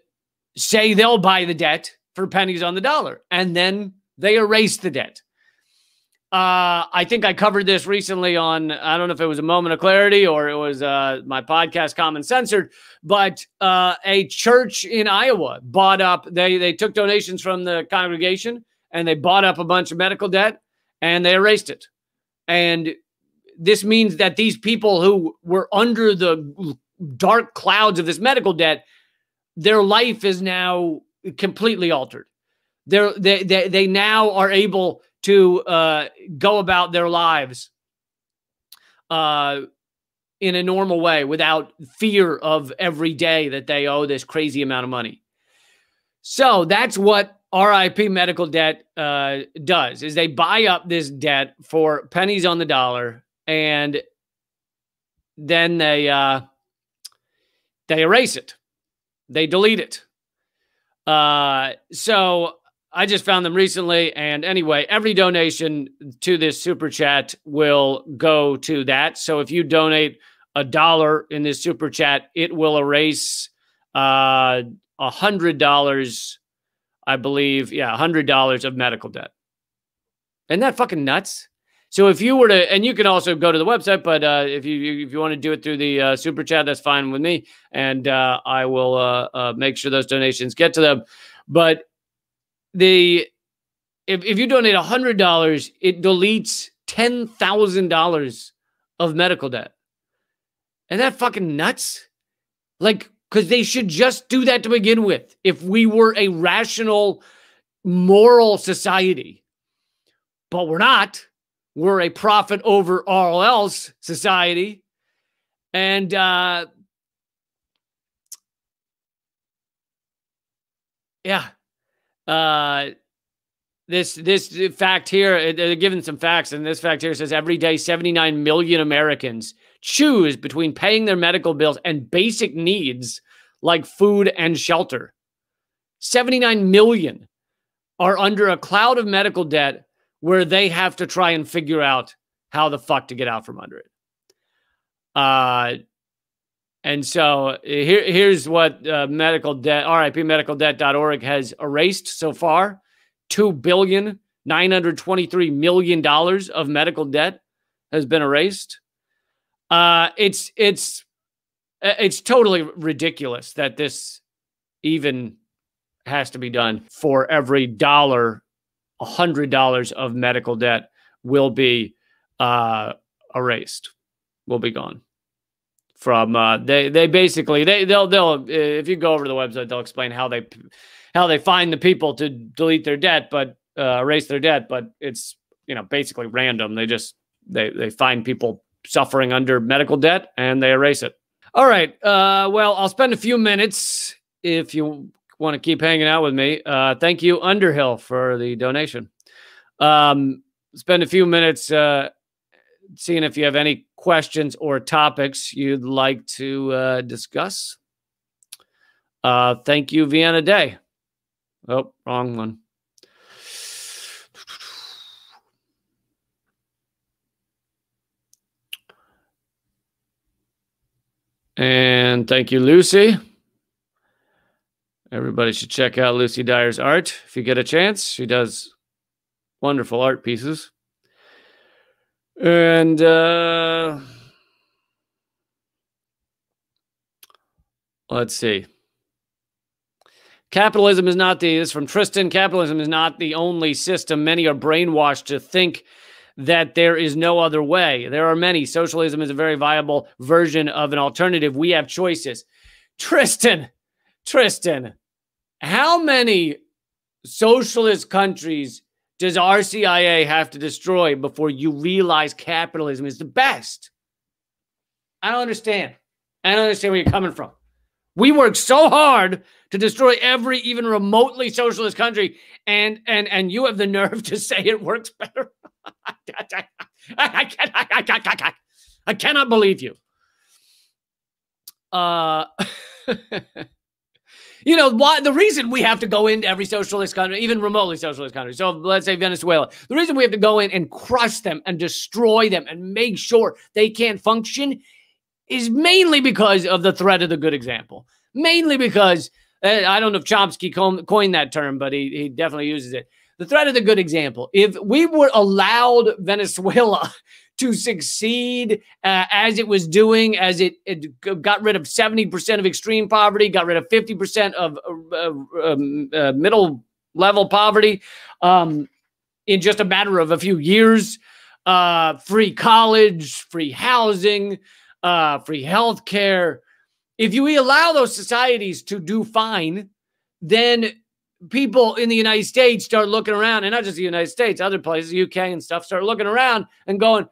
Speaker 1: say they'll buy the debt for pennies on the dollar, and then they erase the debt. I think I covered this recently on, I don't know if it was A Moment of Clarity or it was my podcast, Common Censored, but a church in Iowa bought up, they took donations from the congregation and they bought up a bunch of medical debt and they erased it. And this means that these people who were under the dark clouds of this medical debt, their life is now completely altered. They now are able to go about their lives in a normal way without fear of every day that they owe this crazy amount of money. So that's what RIP medical debt does, is they buy up this debt for pennies on the dollar, and then they erase it. They delete it. So I just found them recently. And anyway, every donation to this super chat will go to that. So if you donate $1 in this super chat, it will erase $100, I believe. Yeah, $100 of medical debt. Isn't that fucking nuts? So if you were to, and you can also go to the website, but if you want to do it through the super chat, that's fine with me. And I will make sure those donations get to them. But if you donate $100, it deletes $10,000 of medical debt. Isn't that fucking nuts? Like, because they should just do that to begin with. If we were a rational, moral society, but we're not. We're a profit over all else society. And this fact here, they're given some facts, and this fact here says every day 79 million Americans choose between paying their medical bills and basic needs like food and shelter. 79 million are under a cloud of medical debt where they have to try and figure out how the fuck to get out from under it. And so here's what medical debt, RIPmedicaldebt.org has erased so far: $2,923,000,000 of medical debt has been erased. It's totally ridiculous that this even has to be done. For every dollar, $100 of medical debt will be erased, will be gone. From they basically they'll if you go over to the website, they'll explain how they find the people to delete their debt, but erase their debt, but it's, you know, basically random. They find people suffering under medical debt and they erase it. All right. Well, I'll spend a few minutes if you want to keep hanging out with me. Thank you, Underhill, for the donation. Spend a few minutes seeing if you have any questions or topics you'd like to discuss. Thank you, Vienna Day. Oh, wrong one. And thank you, Lucy. Everybody should check out Lucy Dyer's art if you get a chance. She does wonderful art pieces. And let's see. Capitalism is not the, this is from Tristan, capitalism is not the only system. Many are brainwashed to think that there is no other way. There are many. Socialism is a very viable version of an alternative. We have choices. Tristan, how many socialist countries does RCIA have to destroy before you realize capitalism is the best? I don't understand. I don't understand where you're coming from. We work so hard to destroy every even remotely socialist country, and you have the nerve to say it works better. I cannot believe you. You know, why the reason we have to go into every socialist country, even remotely socialist country, so let's say Venezuela, the reason we have to go in and crush them and destroy them and make sure they can't function is mainly because of the threat of the good example. Mainly because, I don't know if Chomsky coined that term, but he definitely uses it. The threat of the good example. If we were allowed Venezuela to succeed as it was doing, as it got rid of 70% of extreme poverty, got rid of 50% of middle level poverty in just a matter of a few years, free college, free housing, free health care. If we allow those societies to do fine, then people in the United States start looking around, and not just the United States, other places, UK and stuff, start looking around and going,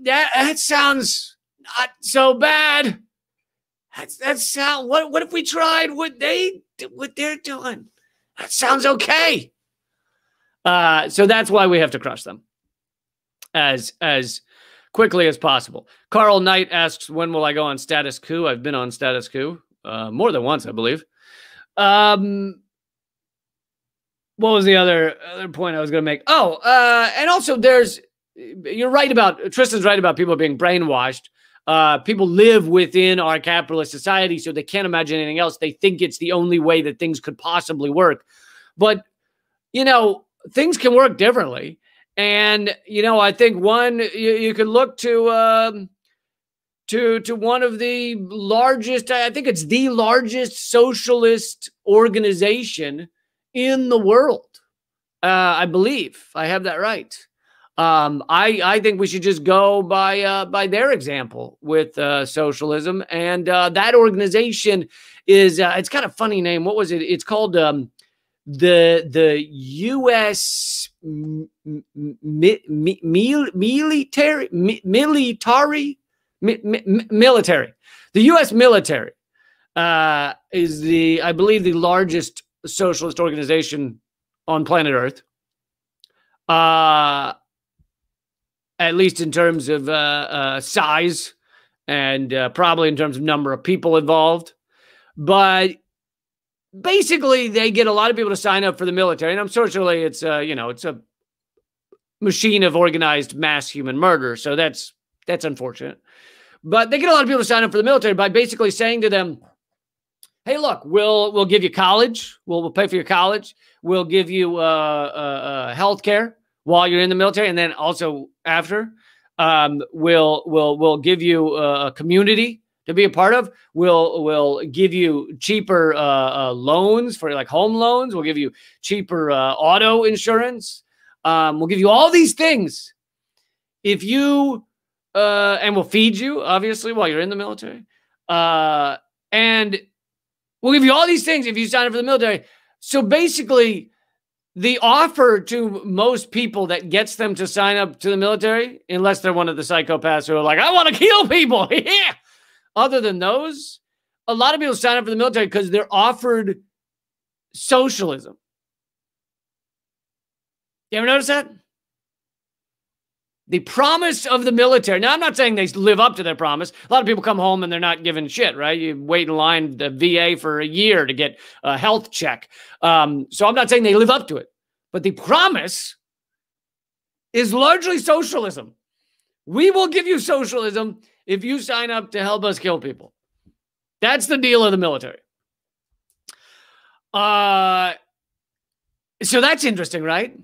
Speaker 1: that sounds not so bad. That sound. What if we tried what they're doing? That sounds okay. So that's why we have to crush them as quickly as possible. Carl Knight asks, when will I go on Status Coup? I've been on Status Coup more than once, I believe. What was the other point I was going to make? Oh, and also you're right about, Tristan's right about people being brainwashed. People live within our capitalist society, so they can't imagine anything else. They think it's the only way that things could possibly work. But, you know, things can work differently. And, you know, I think you could look to one of the largest, I think it's the largest socialist organization in the world. I believe I have that right. I think we should just go by their example with socialism. And that organization is, it's got a funny name. What was it? It's called the U.S. military. The U.S. military is I believe, the largest socialist organization on planet Earth. At least in terms of size and probably in terms of number of people involved. But basically, they get a lot of people to sign up for the military. And I'm socially, it's, you know, it's a machine of organized mass human murder. So that's unfortunate. But they get a lot of people to sign up for the military by basically saying to them, hey, look, we'll give you college. We'll pay for your college. We'll give you health care while you're in the military, and then also after. We'll give you a community to be a part of. We'll give you cheaper loans for like home loans. We'll give you cheaper auto insurance. We'll give you all these things if you and we'll feed you obviously while you're in the military. And we'll give you all these things if you sign up for the military. So basically, the offer to most people that gets them to sign up to the military, unless they're one of the psychopaths who are like, I want to kill people. Yeah. Other than those, a lot of people sign up for the military because they're offered socialism. You ever notice that? The promise of the military. Now, I'm not saying they live up to their promise. A lot of people come home and they're not giving shit, right? You wait in line the VA for a year to get a health check. So I'm not saying they live up to it. But the promise is largely socialism. We will give you socialism if you sign up to help us kill people. That's the deal of the military. So that's interesting, right?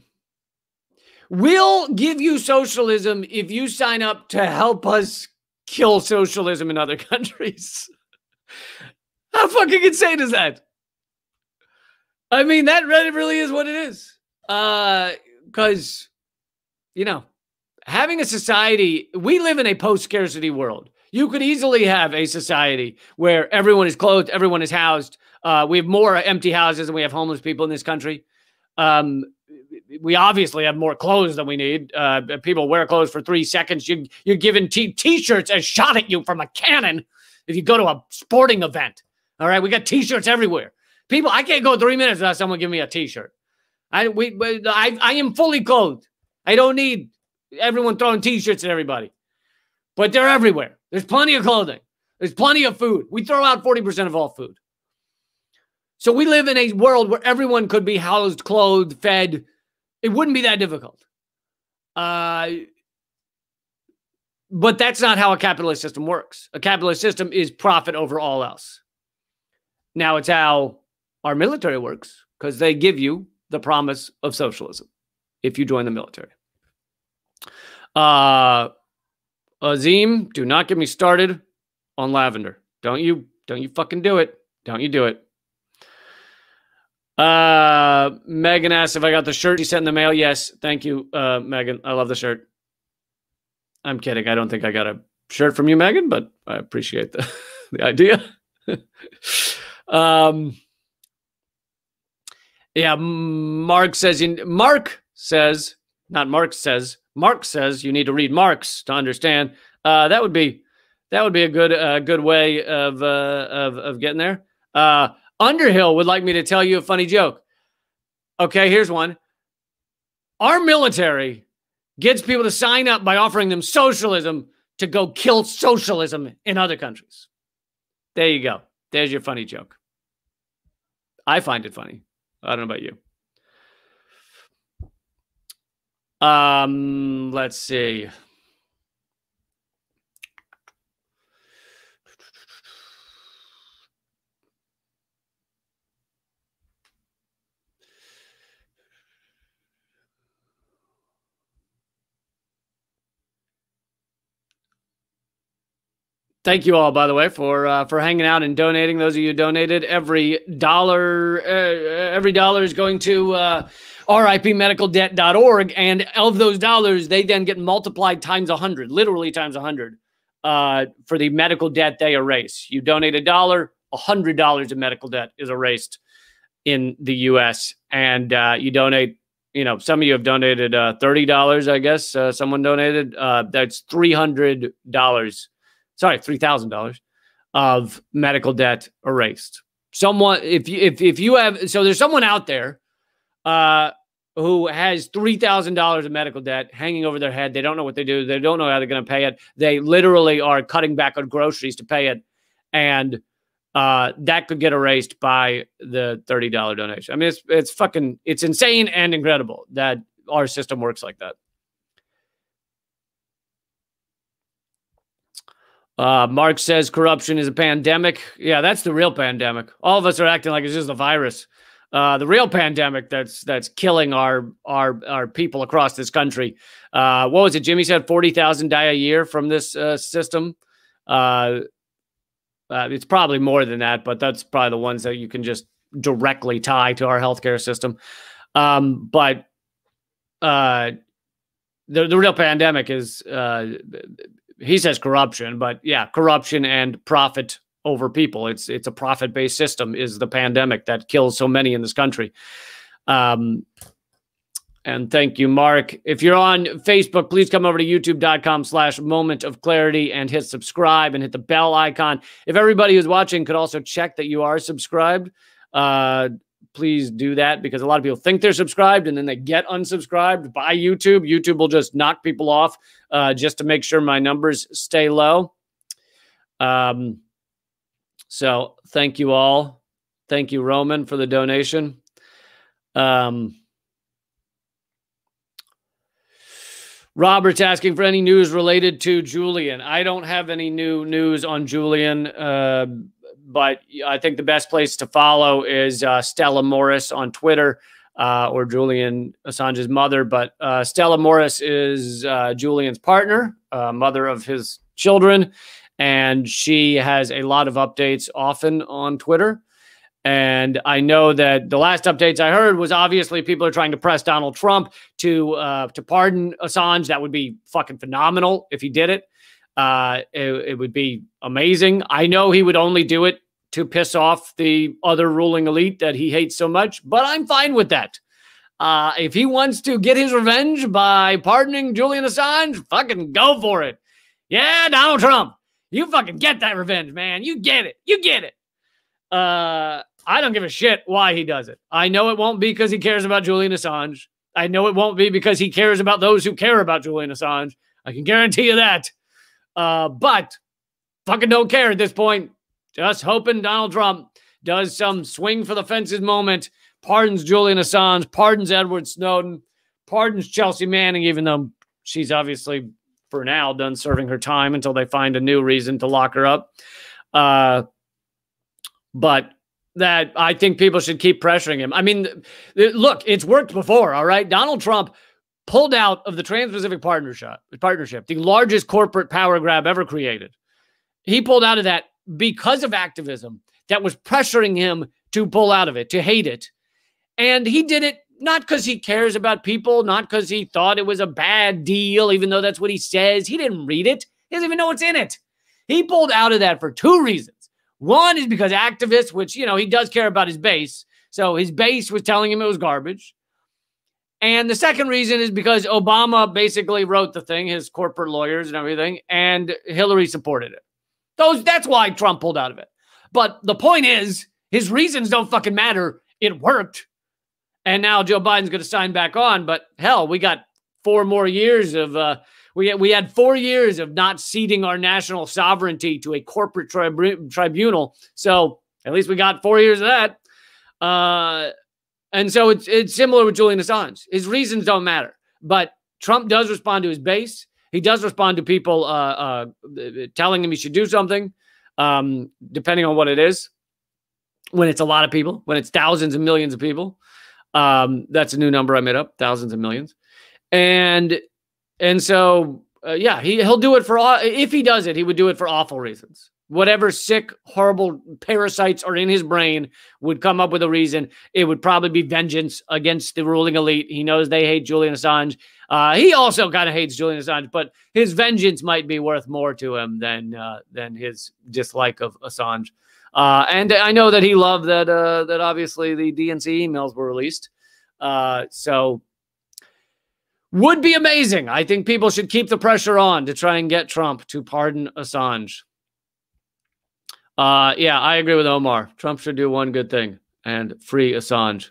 Speaker 1: We'll give you socialism if you sign up to help us kill socialism in other countries. How fucking insane is that? I mean, that really is what it is. Because, you know, having a society, we live in a post-scarcity world. You could easily have a society where everyone is clothed, everyone is housed. We have more empty houses than we have homeless people in this country. We obviously have more clothes than we need. People wear clothes for 3 seconds. You're given t-shirts as shot at you from a cannon if you go to a sporting event. All right, we got t-shirts everywhere. People, I can't go 3 minutes without someone giving me a t-shirt. I am fully clothed. I don't need everyone throwing t-shirts at everybody. But they're everywhere. There's plenty of clothing. There's plenty of food. We throw out 40% of all food. So we live in a world where everyone could be housed, clothed, fed. It wouldn't be that difficult. But that's not how a capitalist system works. A capitalist system is profit over all else. Now it's how our military works because they give you the promise of socialism if you join the military. Azim, do not get me started on lavender. Don't you fucking do it. Don't you do it. Megan asked if I got the shirt she sent in the mail. Yes. Thank you, Megan. I love the shirt. I'm kidding. I don't think I got a shirt from you, Megan, but I appreciate the idea. Yeah. Mark says you need to read Marx to understand. That would be a good way of getting there. Underhill would like me to tell you a funny joke. Okay, here's one. Our military gets people to sign up by offering them socialism to go kill socialism in other countries. There you go. There's your funny joke. I find it funny. I don't know about you. Let's see. Thank you all, by the way, for hanging out and donating. Those of you who donated, every dollar is going to ripmedicaldebt.org, and of those dollars, they then get multiplied times 100, literally times 100, for the medical debt they erase. You donate $1, $100 of medical debt is erased in the U.S., and you donate. You know, some of you have donated $30. I guess someone donated. That's $300. Sorry, $3,000 of medical debt erased. Someone, if you have, so there's someone out there who has $3,000 of medical debt hanging over their head. They don't know what they do. They don't know how they're going to pay it. They literally are cutting back on groceries to pay it, and that could get erased by the $30 donation. I mean, it's insane and incredible that our system works like that. Mark says corruption is a pandemic. Yeah, that's the real pandemic. All of us are acting like it's just a virus. The real pandemic that's killing our people across this country. What was it? Jimmy said 40,000 die a year from this system. It's probably more than that, but that's probably the ones that you can just directly tie to our healthcare system. But the real pandemic is, he says corruption, but yeah, corruption and profit over people. It's a profit-based system is the pandemic that kills so many in this country. And thank you, Mark. If you're on Facebook, please come over to youtube.com/momentofclarity and hit subscribe and hit the bell icon. If everybody who's watching could also check that you are subscribed, please do that, because a lot of people think they're subscribed and then they get unsubscribed by YouTube. YouTube will just knock people off just to make sure my numbers stay low. So thank you all. Thank you, Roman, for the donation. Robert's asking for any news related to Julian. I don't have any new news on Julian, but I think the best place to follow is Stella Morris on Twitter, or Julian Assange's mother. But Stella Morris is Julian's partner, mother of his children, and she has a lot of updates often on Twitter. And I know that the last updates I heard was obviously people are trying to press Donald Trump to pardon Assange. That would be fucking phenomenal if he did it. It would be amazing. I know he would only do it to piss off the other ruling elite that he hates so much, but I'm fine with that. If he wants to get his revenge by pardoning Julian Assange, fucking go for it. Yeah, Donald Trump, you fucking get that revenge, man. You get it. You get it. I don't give a shit why he does it. I know it won't be because he cares about Julian Assange. I know it won't be because he cares about those who care about Julian Assange. I can guarantee you that. But fucking don't care at this point. Just hoping Donald Trump does some swing for the fences moment, pardons Julian Assange, pardons Edward Snowden, pardons Chelsea Manning, even though she's obviously, for now, done serving her time until they find a new reason to lock her up. But that I think people should keep pressuring him. I mean, look, it's worked before, all right? Donald Trump pulled out of the Trans-Pacific Partnership, the largest corporate power grab ever created. He pulled out of that because of activism that was pressuring him to pull out of it, to hate it. And he did it not because he cares about people, not because he thought it was a bad deal, even though that's what he says. He didn't read it. He doesn't even know what's in it. He pulled out of that for two reasons. One is because activists, which, you know, he does care about his base. So his base was telling him it was garbage. And the second reason is because Obama basically wrote the thing, his corporate lawyers and everything, and Hillary supported it. That's why Trump pulled out of it. But the point is, his reasons don't fucking matter. It worked. And now Joe Biden's going to sign back on. But hell, we got 4 more years of... We had 4 years of not ceding our national sovereignty to a corporate tribunal. So at least we got 4 years of that. And so it's similar with Julian Assange. His reasons don't matter. But Trump does respond to his base. He does respond to people telling him he should do something, depending on what it is. When it's a lot of people, when it's thousands and millions of people. That's a new number I made up, thousands and millions. And so, yeah, he'll do it for, if he does it, he would do it for awful reasons. Whatever sick, horrible parasites are in his brain would come up with a reason. It would probably be vengeance against the ruling elite. He knows they hate Julian Assange. He also kind of hates Julian Assange, but his vengeance might be worth more to him than his dislike of Assange. And I know that he loved that obviously the DNC emails were released. So would be amazing. I think people should keep the pressure on to try and get Trump to pardon Assange. Yeah, I agree with Omar. Trump should do one good thing and free Assange.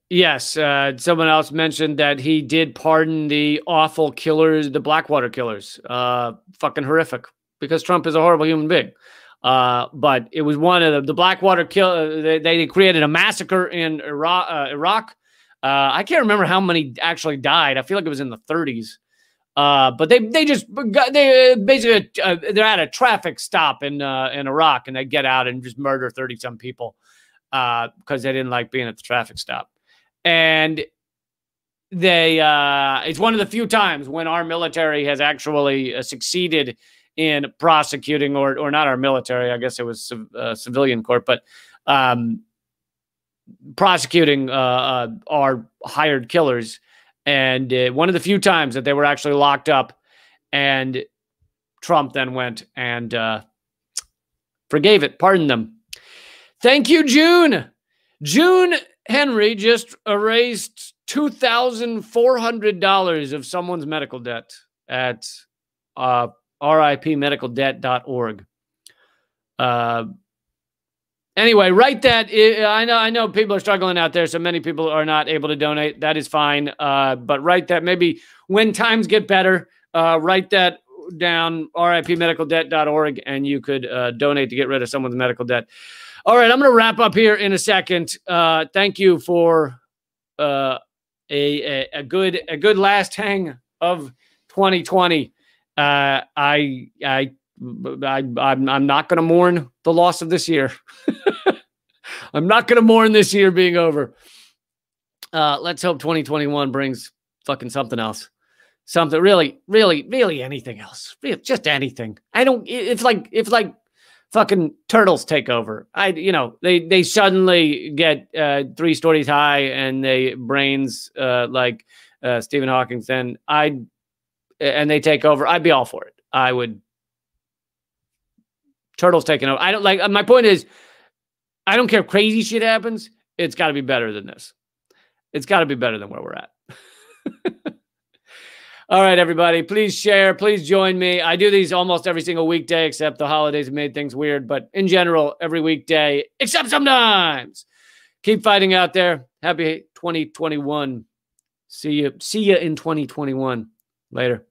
Speaker 1: Yes, someone else mentioned that he did pardon the awful killers, the Blackwater killers. Fucking horrific, because Trump is a horrible human being. But it was one of the Blackwater kill. They created a massacre in Iraq. I can't remember how many actually died. I feel like it was in the 30s. But they basically they're at a traffic stop in Iraq, and they get out and just murder 30-some people because they didn't like being at the traffic stop. And they it's one of the few times when our military has actually succeeded in prosecuting, or not our military, I guess it was civilian court, but prosecuting our hired killers. And one of the few times that they were actually locked up, and Trump then went and forgave it, pardoned them. Thank you, June. June Henry just erased $2,400 of someone's medical debt at ripmedicaldebt.org. Anyway, write that. I know people are struggling out there, so many people are not able to donate. That is fine. But write that. Maybe when times get better, write that down, ripmedicaldebt.org, and you could donate to get rid of someone's medical debt. All right, I'm going to wrap up here in a second. Thank you for a good last hang of 2020. I'm not going to mourn the loss of this year. I'm not going to mourn this year being over. Let's hope 2021 brings fucking something else. Something really anything else. Just anything. It's like fucking turtles take over. They suddenly get 3 stories high and they brains like Stephen Hawking's, and they take over. I'd be all for it. I would. Turtles taking over. I don't like. My point is, I don't care if crazy shit happens. It's got to be better than this. It's got to be better than where we're at. All right, everybody, please share. Please join me. I do these almost every single weekday, except the holidays have made things weird. But in general, every weekday, except sometimes. Keep fighting out there. Happy 2021. See you in 2021. Later.